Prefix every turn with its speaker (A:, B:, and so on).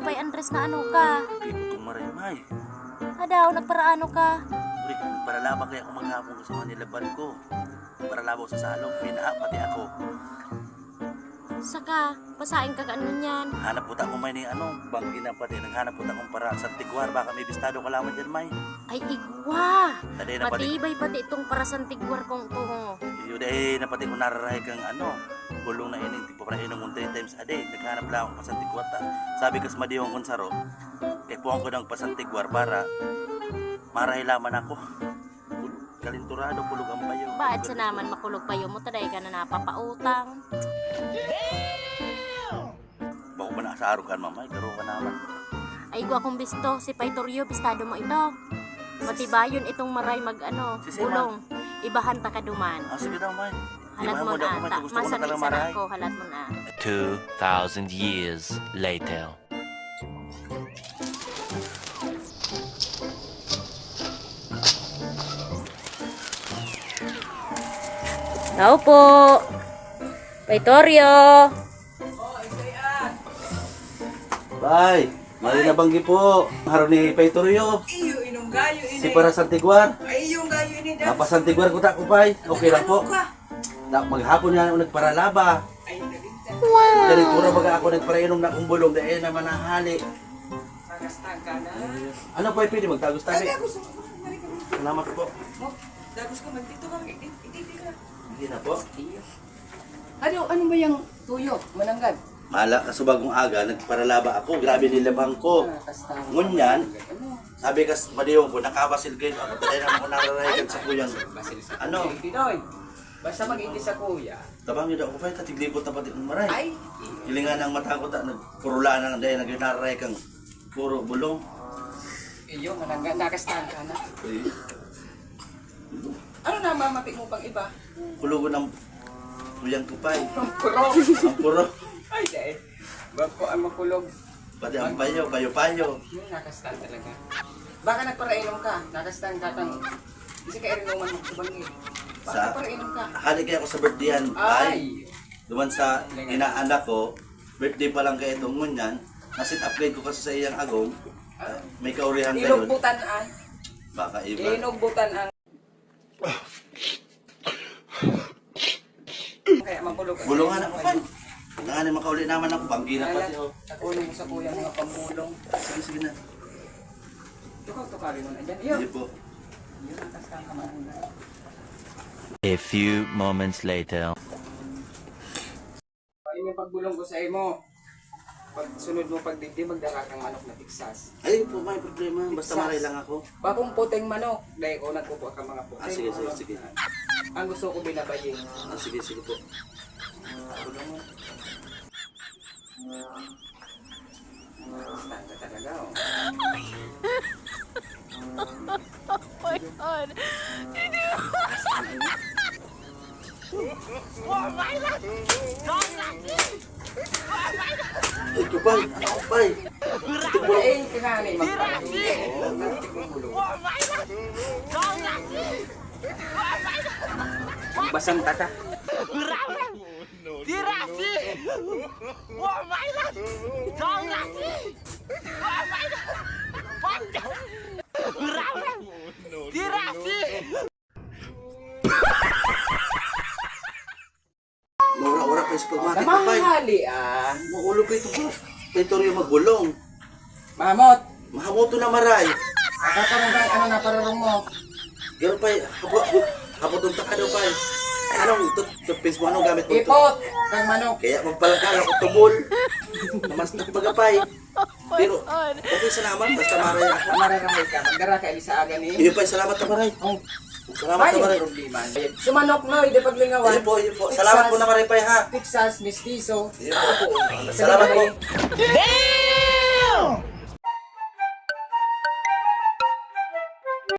A: Pay Andres na ano ka?
B: Hindi ko itong marimay.
A: Daw, nagparaano ka?
B: Uri, para labang kaya ako maghapon ko sa mga nilaban ko. Para labaw sa salong, pinaha pati ako.
A: Saka, pasain ka ano niyan.
B: Hanap po ko may ni ano, banggi na pati. Naghanap po akong para sa Tiguar. Baka may bistado ka lamang dyan, may.
A: Ay, igwa!
B: Taday na pati.
A: Matibay pati itong parasantigwar kong to.
B: Yun eh, na pati ko nararahay kang ano, bulong na ining, tipo para inom kong 3 times a day. Naghanap lang ako pa sa Tiguar. Sabi kas madiyong kong saro, kay puwang ko ng pasantigwar para marahay laman ako. Kalinturado, pulog ang payo.
A: Baad sa naman makulog pa yun mo, taday ka na napapautang.
B: Bako ba na sa araw kan, mamay? Garo ka naman.
A: Ay, gwa akong bisto, si Paitoryo, bistado mo ito. Matibayon itong maray mag ano,
B: Si Sima.
A: bulong. Ibahan ta ka duman.
B: Sige daw, may.
A: Halat mo na,
B: Gusto ko na
A: masanit
B: talang
A: sa
B: marahay.
A: ko, halat mo na.
C: 2,000 years later.
A: Tao po. Paitoryo.
B: Bye! Mali na banggi po. Haro ni Paitoryo.
D: Iyo, inong gayo ini.
B: Si para Santiguar.
D: Ay, yung gayo ini. Dad.
B: Apa Santiguar ko tako, Pay. Okay lang po.
D: Ano ka?
B: Maghapon nga ako nagparalaba.
D: Ay, nalinta.
B: Dali puro baga ako nagparainom na kumbulong. Dahil naman nahali.
D: Magastang ka na.
B: Ano po, pwede magtagos tabi?
D: Ay, gusto mo.
B: Salamat po.
D: Mo, dagos ka man dito ka. Ititi ka.
B: Hindi na po.
D: Ano ba yung tuyo? Mananggad?
B: Mala, kasubagong aga, nagparalaba ako. Grabe nilabang ko.
D: Kastang.
B: Ngunyan, sabi kas madiyong ko, nakabasil kayo. Ako tayo naman ko nararayan sa kuyang. Ano?
D: Pinoy. Basta mag-indi sa kuya.
B: Tabang yun ako, Pay. Katiglipot na pati kong maray.
D: Ay,
B: Hilingan ang mata ko, nagpurulaan na dahil nagnararay kang puro bulong.
D: iyo, mananggad. Nakastang ka na. Ano na mamapik mo pang iba?
B: Kulugo ng kuyang kupay.
D: Ang kuro.
B: Ang puro.
D: Ay, dahil. Bako ang makulog.
B: Pati ang payo, payo-payo.
D: Yung nakastang talaga. Baka nagparainom ka. Nakastang ka kang... Kasi ka irinuman mo kubangi. Baka
B: Sa-
D: nagparainom ka.
B: Hali kaya ako sa birthdayan, Pay.
D: Ay!
B: Duman sa inaanak ko, birthday pa lang kaya itong ngunyan. Nasit upgrade ko kasi sa iyang agong. May kaurihan kayo.
D: Inugbutan ang...
B: Baka iba.
D: Inugbutan ang... Kaya makulog.
B: Bulungan ako, Pay. Nanganin makauli naman ako, banggi na pati. Oh.
D: Takulong mo sa kuya mga pambulong.
B: Sige, sige na.
D: Tukaw-tukarin mo na dyan. Iyo!
B: Hindi po.
D: Iyo, nakastang ka man.
C: A few moments later.
D: Ayun yung pagbulong ko sa imo. Pag sunod mo pagdigdi, magdala kang manok na tiksas.
B: Ay po, may problema. Basta maray lang ako.
D: Bakong puting manok. Dahil ko nagpupo ka mga puting.
B: Sige, sige, sige.
D: Ang gusto ko binabayin.
B: Sige, sige po.
D: Bulong mo. Nakastang ka talaga, oh.
B: Ay, kupay. Ano, kupay?
D: Eh, kailangan magpapalong. Basang taka.
B: Mura-ura pa yung supermarket, kupay.
D: Mahali ah.
B: Makulo pa ito po. Paitoryo magbulong.
D: Mamot.
B: Mahamoto na maray.
D: Kakarong ka, ano na pararong mo?
B: Garo pa, hapotong taka daw pa. Anong, toothpaste mo, anong gamit mo?
D: Ipot. Kang manok.
B: Kaya magpalakal ako tubol. Namas nagpagapay. Pero, okay salamat, basta maray ako.
D: Mararamay ka. Magdara ka sa aga ni.
B: Iyo pa, salamat na maray.
D: Oh.
B: Salamat na maray.
D: Problema. Sumanok no, hindi paglingawan.
B: Iyo po. Salamat po na maray pa ha.
D: Texas, mestizo.
B: Iyo po. Salamat po.
D: Damn!